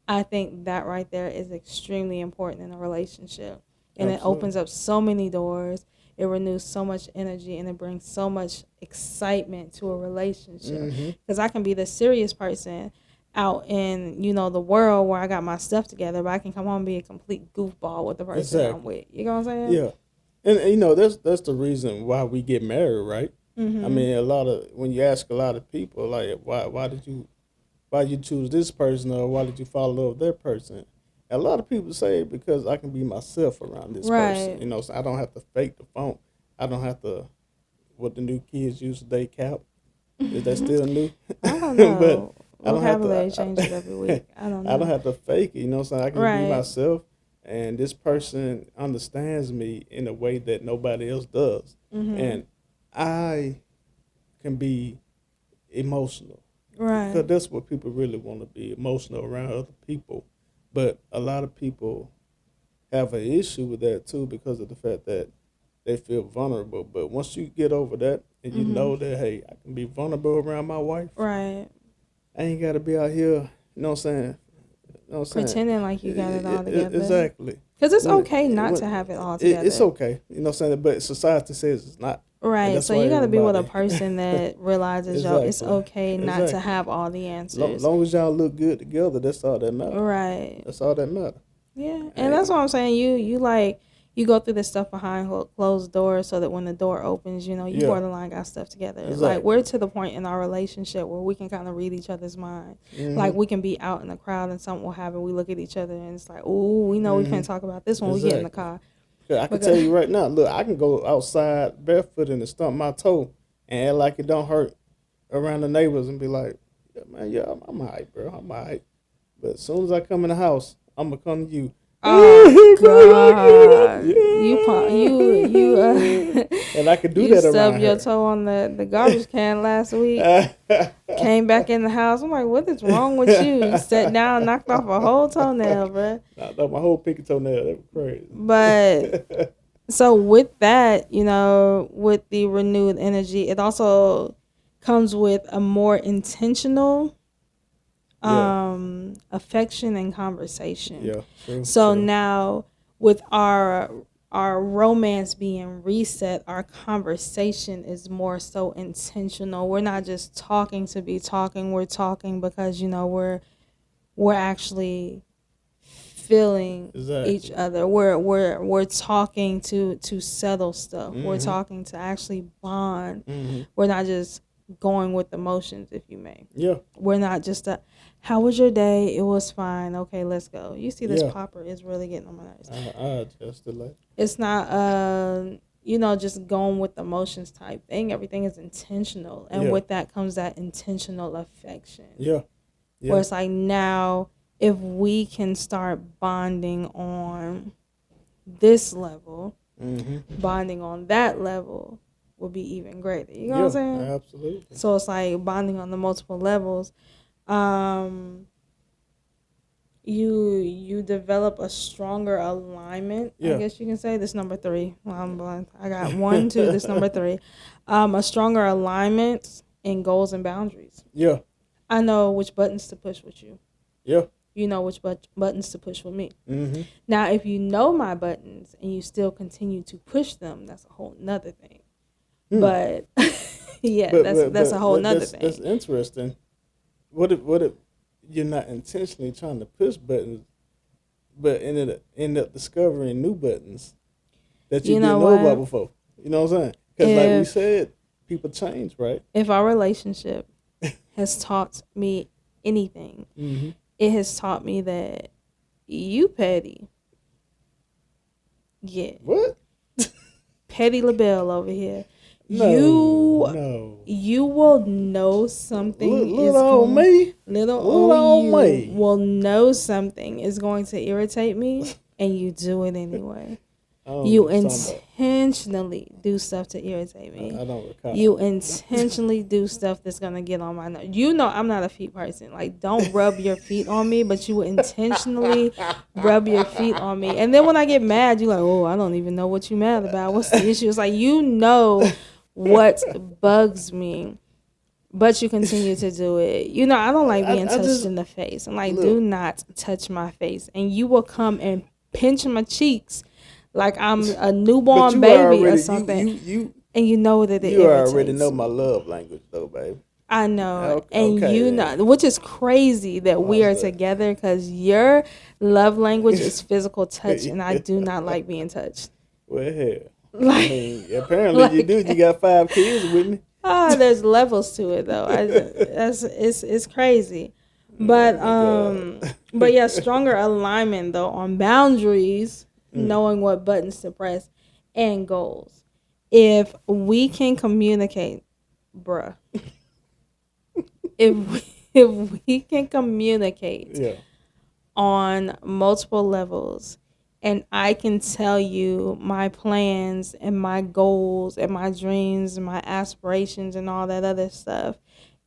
I think that right there is extremely important in a relationship. And It opens up so many doors. It renews so much energy, and it brings so much excitement to a relationship. Because I can be the serious person out in, the world where I got my stuff together, but I can come home and be a complete goofball with the person I'm with. You know what I'm saying? Yeah. And that's the reason why we get married, right? I mean, when you ask a lot of people, like, why did you choose this person, or why did you fall in love with that person? A lot of people say because I can be myself around this person. So I don't have to fake the funk. I don't have to, what the new kids use today, cap. Is that still new? I don't know. But vocabulary changes every week. I don't know. I don't have to fake it. So I can Right. be myself, and this person understands me in a way that nobody else does. And I can be emotional. Right. Because that's what people really want to be, emotional around other people. But a lot of people have an issue with that too because of the fact that they feel vulnerable. But once you get over that and you know that, hey, I can be vulnerable around my wife. Right. I ain't got to be out here, you know what I'm saying? Pretending like you got it all together. Exactly. Because it's okay not to have it all together. It's okay. You know what I'm saying? But society says it's not. Right. So you got to be with a person that realizes, it's okay not to have all the answers. As long as y'all look good together, that's all that matters. Right. That's all that matters. Yeah. And that's what I'm saying. You go through this stuff behind closed doors so that when the door opens, you borderline got stuff together. Exactly. Like we're to the point in our relationship where we can kind of read each other's mind. Like we can be out in the crowd and something will happen. We look at each other and it's like, ooh, we know we can't talk about this when we get in the car. Yeah, I can tell you right now, look, I can go outside barefoot and stump my toe and act like it don't hurt around the neighbors and be like, I'm all right, bro. I'm all right. But as soon as I come in the house, I'm going to come to you. Oh God! And I could do you that around stubbed your her. toe on the garbage can last week. Came back in the house. I'm like, what is wrong with you? You sat down, knocked off a whole toenail, bro. Knocked off my whole pinky toenail. That was crazy. But So with that, with the renewed energy, it also comes with a more intentional Yeah. affection and conversation. Yeah. True. So True. now with our romance being reset, our conversation is more so intentional. We're not just talking to be talking. We're talking because we're actually feeling each Exactly. other. We're talking to settle stuff. We're Mm-hmm. talking to actually bond. Mm-hmm. We're not just going with emotions, if you may. Yeah. We're not just how was your day? It was fine. Okay, let's go. You see, this Yeah. popper is really getting on my nerves. I adjusted like. It's not just going with the emotions type thing. Everything is intentional, and Yeah. with that comes that intentional affection. Yeah. Yeah. Where it's like, now if we can start bonding on this level, Mm-hmm. bonding on that level will be even greater. You know what I'm saying? Absolutely. So it's like bonding on the multiple levels. You develop a stronger alignment. I Yeah. guess you can say this number 3. Well, I'm blind. I got 1, 2. This number 3. A stronger alignment in goals and boundaries. Yeah. I know which buttons to push with you. Yeah. You know which buttons to push with me. Mm-hmm. Now, if you know my buttons and you still continue to push them, that's a whole nother thing. But yeah, that's a whole nother thing. That's interesting. What if you're not intentionally trying to push buttons, but end up discovering new buttons that you didn't know about before? You know what I'm saying? Because like we said, people change, right? If our relationship has taught me anything, Mm-hmm. it has taught me that you petty. Yeah. What? Petty LaBelle over here. No. You will know something Little old me. Little old you me will know something is going to irritate me, and you do it anyway. You intentionally do stuff to irritate me. I don't recall. You intentionally do stuff that's gonna get on my nerves. You know I'm not a feet person. Like, don't rub your feet on me, but you intentionally rub your feet on me. And then when I get mad, you're like, oh, I don't even know what you mad about. What's the issue? It's like, you know what bugs me, but you continue to do it. I don't like being touched in the face. I'm like, do not touch my face. And you will come and pinch my cheeks like I'm a newborn baby or something. And you know that it irritates already know my love language, though, babe. I know. And which is crazy that we are together, because your love language is physical touch, and I do not like being touched. Well, apparently you do. You got 5 kids with me. There's levels to it, though. It's crazy. But yeah, stronger alignment, though, on boundaries, knowing what buttons to press, and goals. If we can communicate, bruh. if we can communicate on multiple levels, and I can tell you my plans and my goals and my dreams and my aspirations and all that other stuff,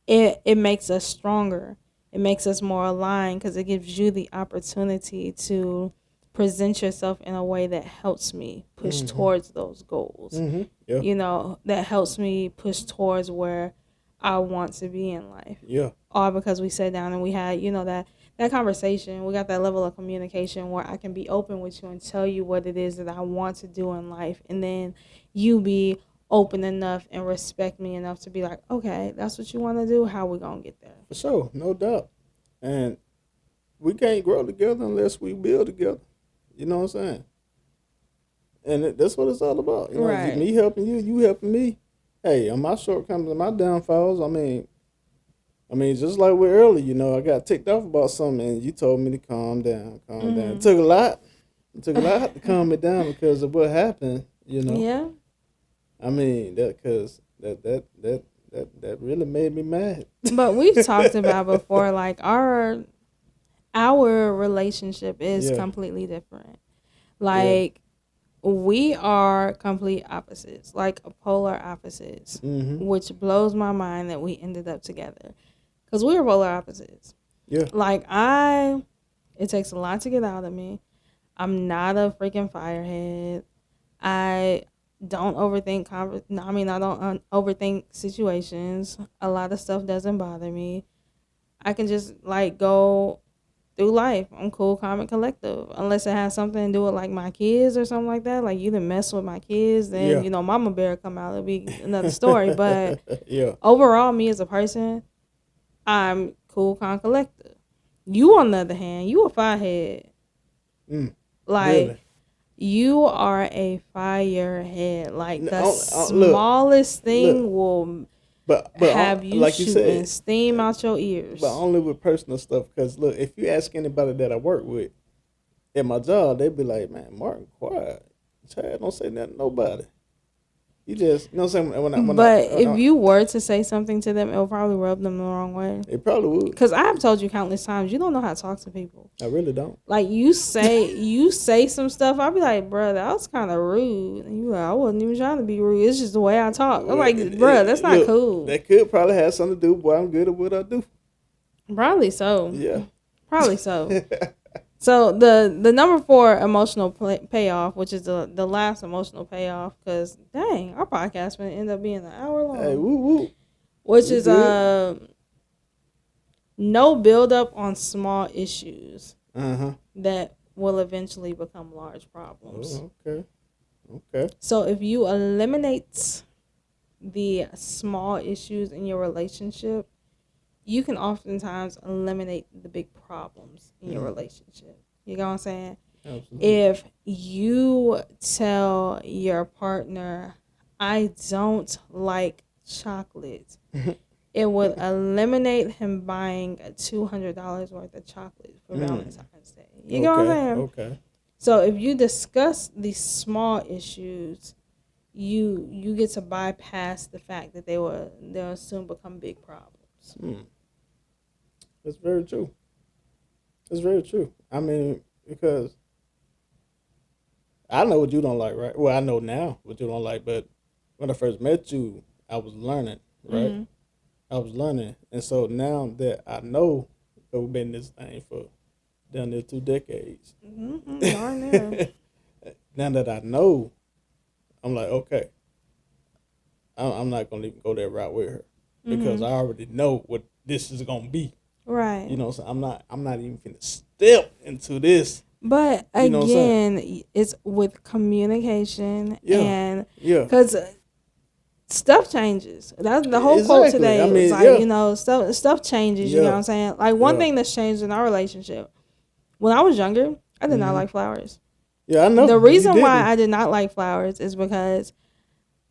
it makes us stronger. It makes us more aligned, because it gives you the opportunity to present yourself in a way that helps me push towards those goals. That helps me push towards where I want to be in life. All because we sat down and we had, that conversation. We got that level of communication where I can be open with you and tell you what it is that I want to do in life. And then you be open enough and respect me enough to be like, okay, that's what you want to do. How we going to get there? For sure. No doubt. And we can't grow together unless we build together. You know what I'm saying? And that's what it's all about. Right. Me helping you, you helping me. Hey, on my shortcomings and my downfalls, I mean, just like we're early, I got ticked off about something, and you told me to calm down. It took a lot. It took a lot to calm me down because of what happened, Yeah. I mean, that really made me mad. But we've talked about before, like, our relationship is completely different. Like, we are complete opposites, like polar opposites, which blows my mind that we ended up together, because we were polar opposites. Yeah. Like, it takes a lot to get out of me. I'm not a freaking firehead. I don't overthink. I don't overthink situations. A lot of stuff doesn't bother me. I can just like go through life. I'm cool, calm, and collective. Unless it has something to do with like my kids or something like that. Like you done mess with my kids, then Yeah. you know, Mama Bear come out. It'll be another story. But yeah. overall, me as a person, I'm cool, calm, collective. You, on the other hand, you a firehead. Like Really? you are a firehead. Like the Look, smallest thing will but have you like you shooting said, steam out your ears. but only with personal stuff. Because look, if you ask anybody that I work with at my job, they'd be like, "Man, Martin, quiet. Chad, don't say nothing to nobody. You just, you know what I'm saying?" But if you were to say something to them, it would probably rub them the wrong way. It probably would. Because I have told you countless times, you don't know how to talk to people. I really don't. Like you say some stuff, I'll be like, bruh, that was kind of rude. And you like, I wasn't even trying to be rude. It's just the way I talk. I'm like, bruh, that's not cool. That could probably have something to do with why I'm good at what I do. Probably so. Yeah. Probably so. So the number 4 emotional payoff, which is the last emotional payoff, because dang, our podcast going to end up being an hour long. Hey, woo woo. Which is no build up on small issues that will eventually become large problems. Oh, okay. So if you eliminate the small issues in your relationship, you can oftentimes eliminate the big problems in your relationship. You know what I'm saying? Absolutely. If you tell your partner, I don't like chocolate, it would eliminate him buying $200 worth of chocolate for Valentine's Day. You know what I'm saying? Okay. So if you discuss these small issues, you get to bypass the fact that they'll soon become big problems. That's very true. That's very true. I mean, because I know what you don't like, right? Well, I know now what you don't like, but when I first met you, I was learning, right? Mm-hmm. I was learning. And so now that I know that we've been in this thing for down there 2 decades. Darn near. Now that I know, I'm like, okay, I'm not going to even go that route with her because I already know what this is going to be. Right. You know, so I'm not even finna step into this. But you know again, it's with communication and because stuff changes. That's the whole quote today. I mean, it's like, you know, stuff changes. You know what I'm saying? Like one thing that's changed in our relationship. When I was younger, I did not like flowers. Yeah, I know. The reason why I did not like flowers is because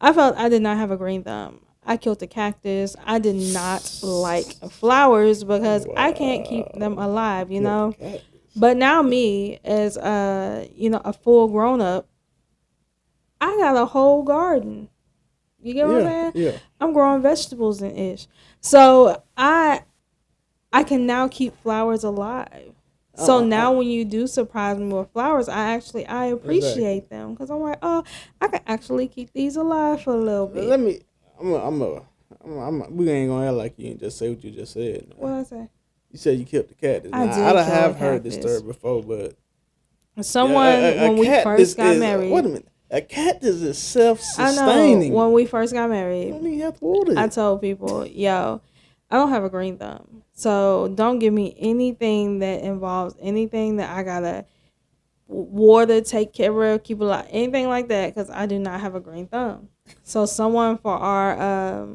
I felt I did not have a green thumb. I killed a cactus. I did not like flowers because I can't keep them alive, you know. But now me, as a full grown up, I got a whole garden. You get what I'm saying? Yeah. I'm growing vegetables and ish. So I can now keep flowers alive. So now when you do surprise me with flowers, I appreciate them because I'm like, oh, I can actually keep these alive for a little bit. We ain't gonna act like you ain't just say what you just said. What I say? You said you killed the cactus. I have heard this story before, but when we first got married. Wait a minute. A cactus is self-sustaining. I know. When we first got married, you don't even have to water it. I told people, yo, I don't have a green thumb. So don't give me anything that involves anything that I gotta water, take care of, keep alive, anything like that, because I do not have a green thumb. So someone for our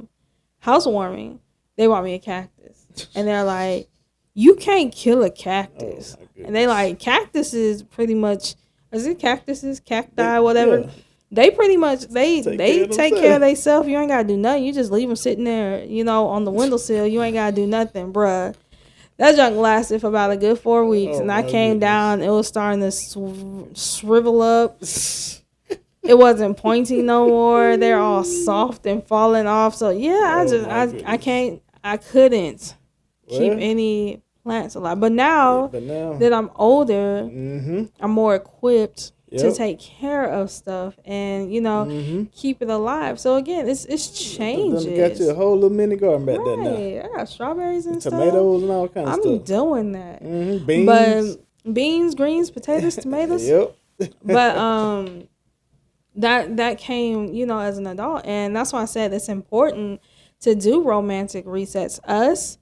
housewarming, they bought me a cactus. And they're like, you can't kill a cactus. And they like, cactuses pretty much, is it cactuses, cacti, whatever? Yeah. They pretty much, they take care of themselves. You ain't got to do nothing. You just leave them sitting there, on the windowsill. You ain't got to do nothing, bruh. That junk lasted for about a good 4 weeks. And I came down, it was starting to shrivel up. It wasn't pointing no more. They're all soft and falling off. So, yeah, I couldn't keep any plants alive. But now that I'm older, I'm more equipped to take care of stuff and, keep it alive. So, again, it's changes. You got you a whole little mini garden back there now. I got strawberries and tomatoes and all kinds of stuff. I'm doing that. Beans. But beans, greens, potatoes, tomatoes. Yep. But, that came, as an adult. And that's why I said it's important to do romantic resets.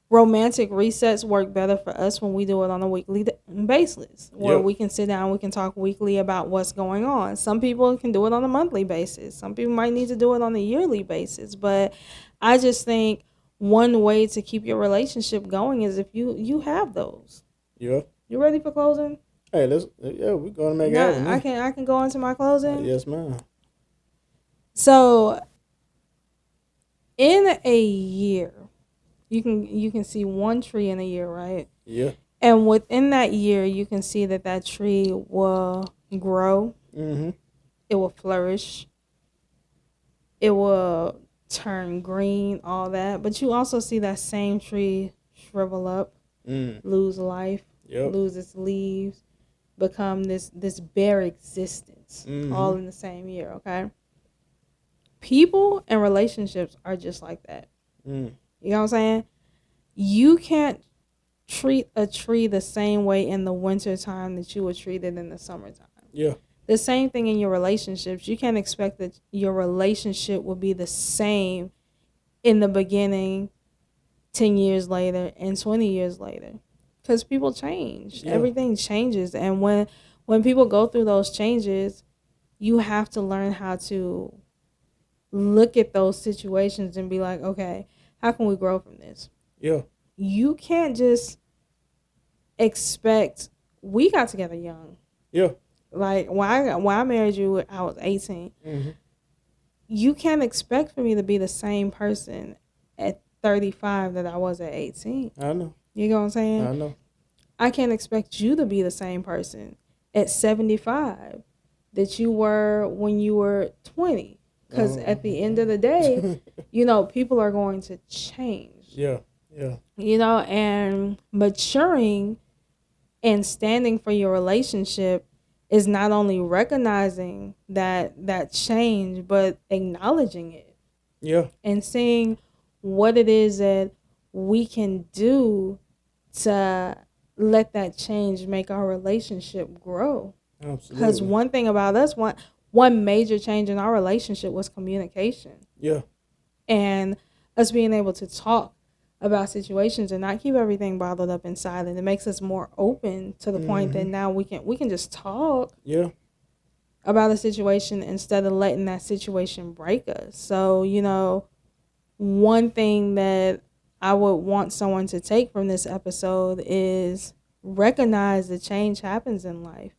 Romantic resets work better for us when we do it on a weekly basis, where we can sit down, we can talk weekly about what's going on. Some people can do it on a monthly basis. Some people might need to do it on a yearly basis. But I just think one way to keep your relationship going is if you have those. Yeah. You ready for closing? Hey, we're gonna make it happen. I can go into my closing. Yes, ma'am. So in a year, you can see one tree in a year, right? Yeah. And within that year, you can see that tree will grow. Mm-hmm. It will flourish. It will turn green, all that. But you also see that same tree shrivel up, lose life, lose its leaves, become this bare existence, all in the same year, okay? People and relationships are just like that. You know what I'm saying? You can't treat a tree the same way in the wintertime that you would treat it in the summertime. Yeah. The same thing in your relationships. You can't expect that your relationship will be the same in the beginning, 10 years later, and 20 years later. Because people change. Yeah. Everything changes. And when people go through those changes, you have to learn how to look at those situations and be like, okay, how can we grow from this? Yeah. You can't just expect. We got together young. Yeah. Like when I married you, I was 18. Mm-hmm. You can't expect for me to be the same person at 35 that I was at 18. I know. You know what I'm saying? I know. I can't expect you to be the same person at 75 that you were when you were 20. Because at the end of the day, people are going to change. Yeah. Yeah. And maturing and standing for your relationship is not only recognizing that change, but acknowledging it. Yeah. And seeing what it is that we can do to let that change make our relationship grow. Absolutely. Because one thing about us, one major change in our relationship was communication. Yeah. And us being able to talk about situations and not keep everything bottled up inside. And it makes us more open to the point that now we can just talk about a situation instead of letting that situation break us. So, one thing that I would want someone to take from this episode is recognize that change happens in life.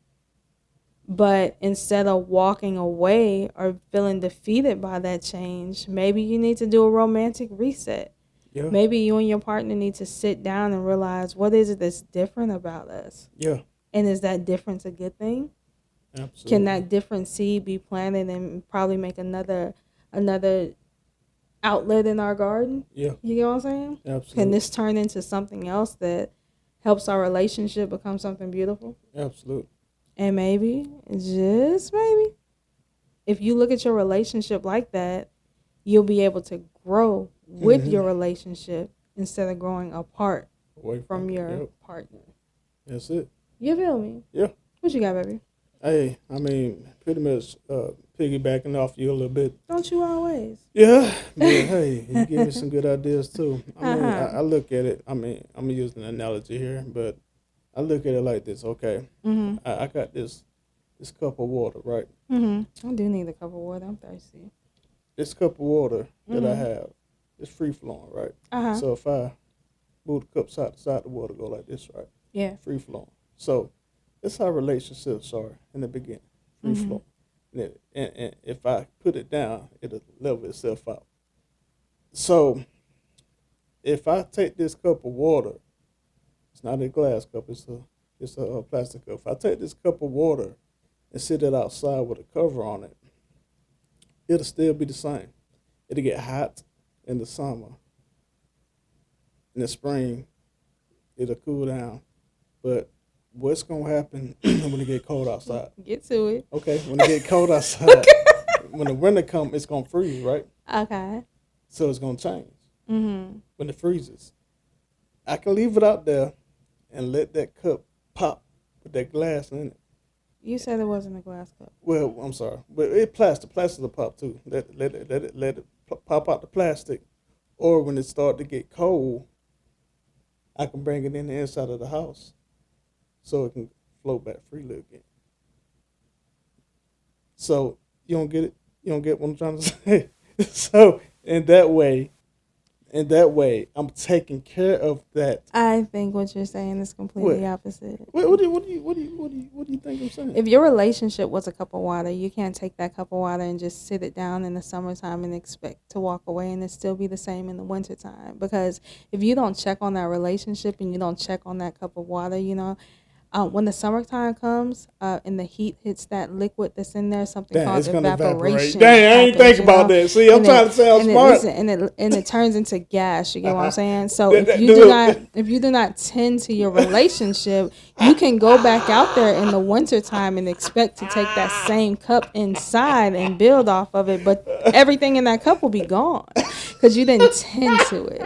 But instead of walking away or feeling defeated by that change, maybe you need to do a romantic reset. Yeah. Maybe you and your partner need to sit down and realize, what is it that's different about us? Yeah. And is that difference a good thing? Absolutely. Can that different seed be planted and probably make another outlet in our garden? Yeah. You know what I'm saying? Absolutely. Can this turn into something else that helps our relationship become something beautiful? Absolutely. And maybe, just maybe, if you look at your relationship like that, you'll be able to grow with your relationship instead of growing apart from your partner. That's it. You feel me? Yeah. What you got, baby? Hey, I mean, pretty much piggybacking off you a little bit. Don't you always? Yeah, but hey, you give me some good ideas too. I mean, I look at it. I mean, I'm using an analogy here, but I look at it like this. Okay, I got this cup of water, right? I do need a cup of water. I'm thirsty. This cup of water that I have is free flowing, right? So if I move the cup side to side, the water go like this, right? Yeah. Free flowing. So that's how relationships are in the beginning, free flowing. And if I put it down, it'll level itself out. So if I take this cup of water, it's not a glass cup, it's a plastic cup. If I take this cup of water and sit it outside with a cover on it, it'll still be the same. It'll get hot in the summer. In the spring, it'll cool down. But what's going to happen when it get cold outside? Get to it. Okay, when it get cold outside, when the winter comes, it's going to freeze, right? Okay. So it's going to change when it freezes. I can leave it out there and let that cup pop with that glass in it. You said it wasn't a glass cup. Well, I'm sorry, but it plastic will pop too. Let it pop out the plastic, or when it start to get cold, I can bring it in the inside of the house, so it can flow back freely again. So you don't get it. You don't get what I'm trying to say. So in that way, I'm taking care of that. I think what you're saying is completely opposite. What do you think I'm saying? If your relationship was a cup of water, you can't take that cup of water and just sit it down in the summertime and expect to walk away and it still be the same in the wintertime. Because if you don't check on that relationship and you don't check on that cup of water, when the summertime comes and the heat hits that liquid that's in there, something called evaporation. Dang, I ain't think about that. See, I'm trying to sound smart. And it turns into gas. You get what I'm saying? So if you do not tend to your relationship, you can go back out there in the wintertime and expect to take that same cup inside and build off of it, but everything in that cup will be gone because you didn't tend to it.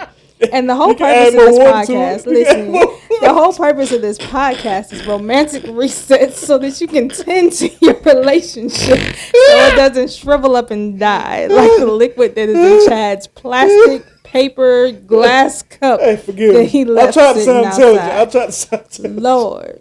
And the whole purpose of this podcast, listen, the whole purpose of this podcast is romantic resets so that you can tend to your relationship so it doesn't shrivel up and die like the liquid that is in Chad's plastic paper glass cup that he left sitting outside. I tried to sound intelligent. Lord.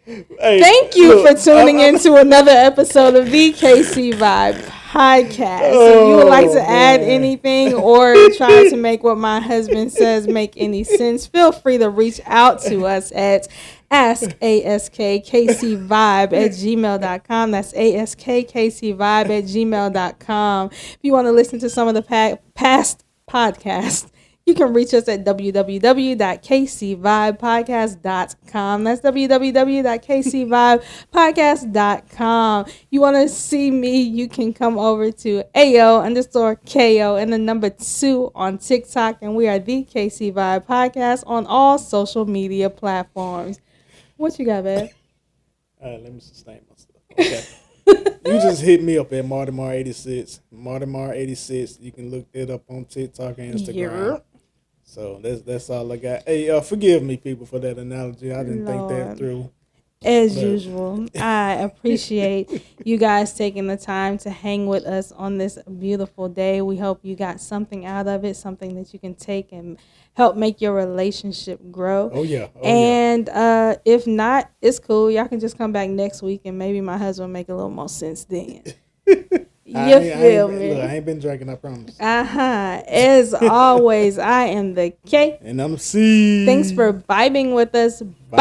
Hey, Thank you for tuning into another episode of the KC Vibe podcast. If you would like to add anything or try to make what my husband says make any sense, feel free to reach out to us at askKCvibe@gmail.com. That's askKCvibe@gmail.com. If you want to listen to some of the past podcasts, you can reach us at www.kcvibepodcast.com. That's www.kcvibepodcast.com. You want to see me, you can come over to AO_KO and the number 2 on TikTok. And we are the KC Vibe Podcast on all social media platforms. What you got, babe? All right, let me sustain myself. Okay. You just hit me up at MartyMar86. MartyMar86. You can look it up on TikTok and Instagram. Yep. So that's all I got. Hey, forgive me, people, for that analogy. I didn't think that through. As usual, I appreciate you guys taking the time to hang with us on this beautiful day. We hope you got something out of it, something that you can take and help make your relationship grow. Oh, yeah. If not, it's cool. Y'all can just come back next week and maybe my husband will make a little more sense then. You feel me? Look, I ain't been drinking, I promise. As always, I am the K. And I'm C. Thanks for vibing with us. Bye.